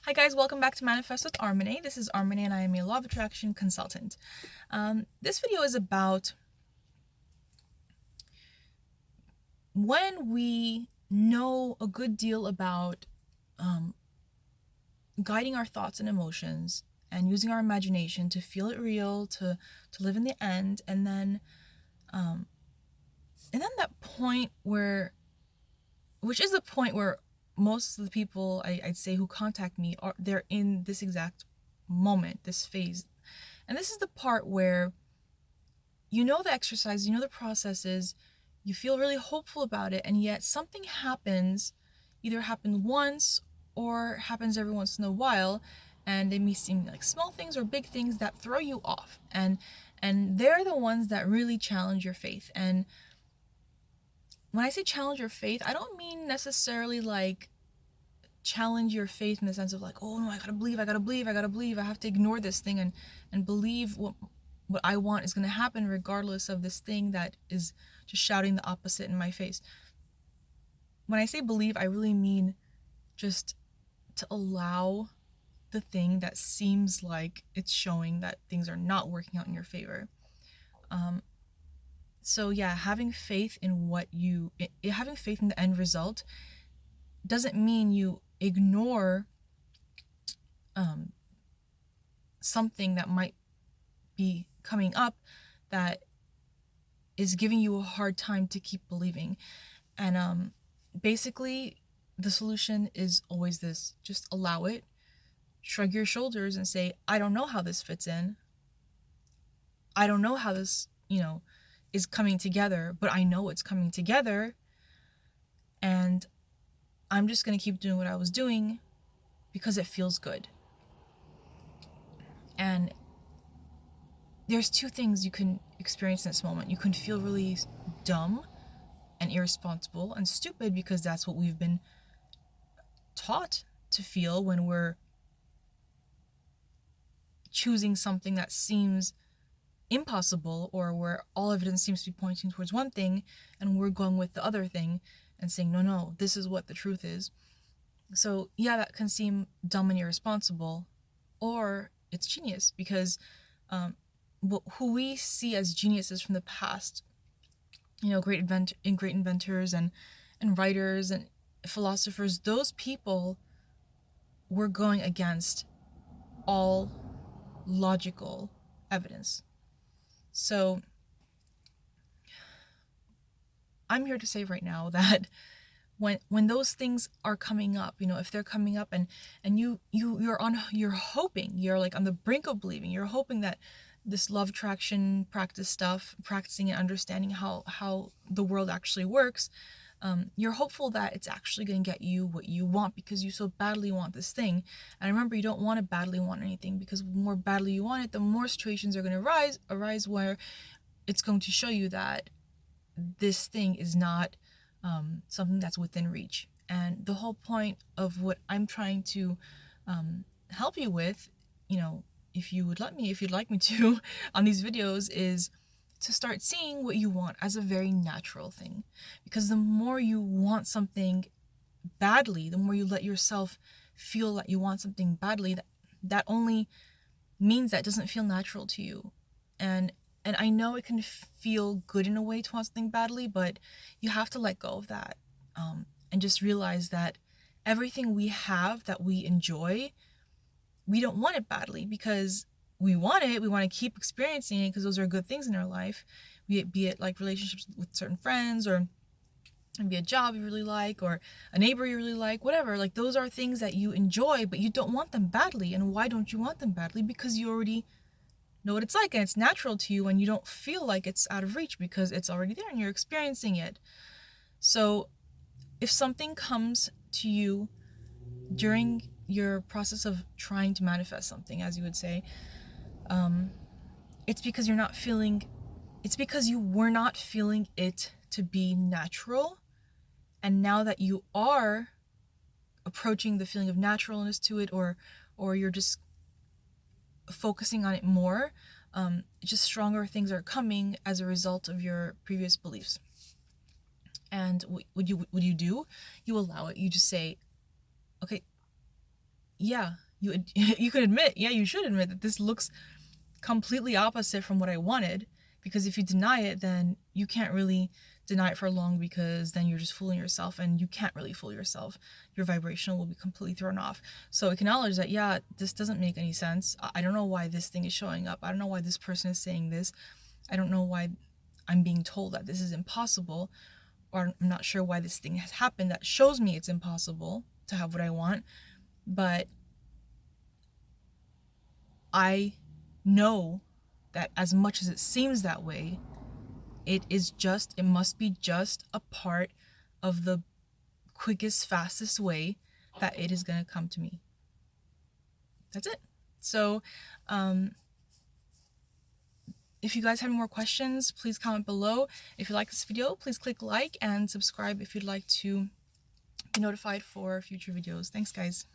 Hi guys, welcome back to Manifest with Armine. This is Armine and I am a law of attraction consultant. This video is about when we know a good deal about guiding our thoughts and emotions and using our imagination to feel it real, to live in the end, and then that point where, which is the point where most of the people I'd say who contact me they're in this exact moment, this phase. And this is the part where you know the exercise, you know the processes, you feel really hopeful about it, and yet something happens, either happens once or happens every once in a while, and they may seem like small things or big things that throw you off. And they're the ones that really challenge your faith. And when I say challenge your faith, I don't mean necessarily like challenge your faith in the sense of like, oh no, I gotta believe, I have to ignore this thing and believe what I want is going to happen regardless of this thing that is just shouting the opposite in my face. When I say believe, I really mean just to allow the thing that seems like it's showing that things are not working out in your favor. So yeah, having faith in having faith in the end result doesn't mean you ignore something that might be coming up that is giving you a hard time to keep believing. And basically the solution is always this: just allow it, shrug your shoulders and say, I don't know how this fits in, I don't know how this is coming together, but I know it's coming together, and I'm just going to keep doing what I was doing because it feels good. And there's two things you can experience in this moment. You can feel really dumb and irresponsible and stupid because that's what we've been taught to feel when we're choosing something that seems impossible, or where all evidence seems to be pointing towards one thing and we're going with the other thing and saying, no, this is what the truth is. So yeah, that can seem dumb and irresponsible, or it's genius, because who we see as geniuses from the past, great inventors and writers and philosophers, those people were going against all logical evidence. So I'm here to say right now that when those things are coming up, if they're coming up and you're hoping, you're like on the brink of believing, you're hoping that this love attraction practicing and understanding how the world actually works, you're hopeful that it's actually going to get you what you want because you so badly want this thing. And remember, you don't want to badly want anything, because the more badly you want it, the more situations are going to arise where it's going to show you that this thing is not something that's within reach. And the whole point of what I'm trying to help you with, if you'd like me to on these videos, is to start seeing what you want as a very natural thing. Because the more you want something badly, the more you let yourself feel that you want something badly, that only means that it doesn't feel natural to you. And I know it can feel good in a way to want something badly, but you have to let go of that, and just realize that everything we have that we enjoy, we don't want it badly because we want it. We want to keep experiencing it because those are good things in our life, be it like relationships with certain friends, or maybe a job you really like, or a neighbor you really like, whatever. Like, those are things that you enjoy, but you don't want them badly. And why don't you want them badly? Because you already know what it's like and it's natural to you, and you don't feel like it's out of reach because it's already there and you're experiencing it. So if something comes to you during your process of trying to manifest something, as you would say, it's because you were not feeling it to be natural. And now that you are approaching the feeling of naturalness to it, or you're just focusing on it more, just stronger things are coming as a result of your previous beliefs. And what you do, you allow it. You just say, okay, yeah, you could admit, yeah, you should admit that this looks completely opposite from what I wanted. Because if you deny it, then you can't really deny it for long, because then you're just fooling yourself, and you can't really fool yourself. Your vibration will be completely thrown off. So acknowledge that, yeah, this doesn't make any sense. I don't know why this thing is showing up. I don't know why this person is saying this. I don't know why I'm being told that this is impossible, or I'm not sure why this thing has happened that shows me it's impossible to have what I want. But I know that as much as it seems that way, it must be just a part of the quickest, fastest way that it is going to come to me. That's it. So, if you guys have more questions, please comment below. If you like this video, please click like and subscribe if you'd like to be notified for future videos. Thanks, guys.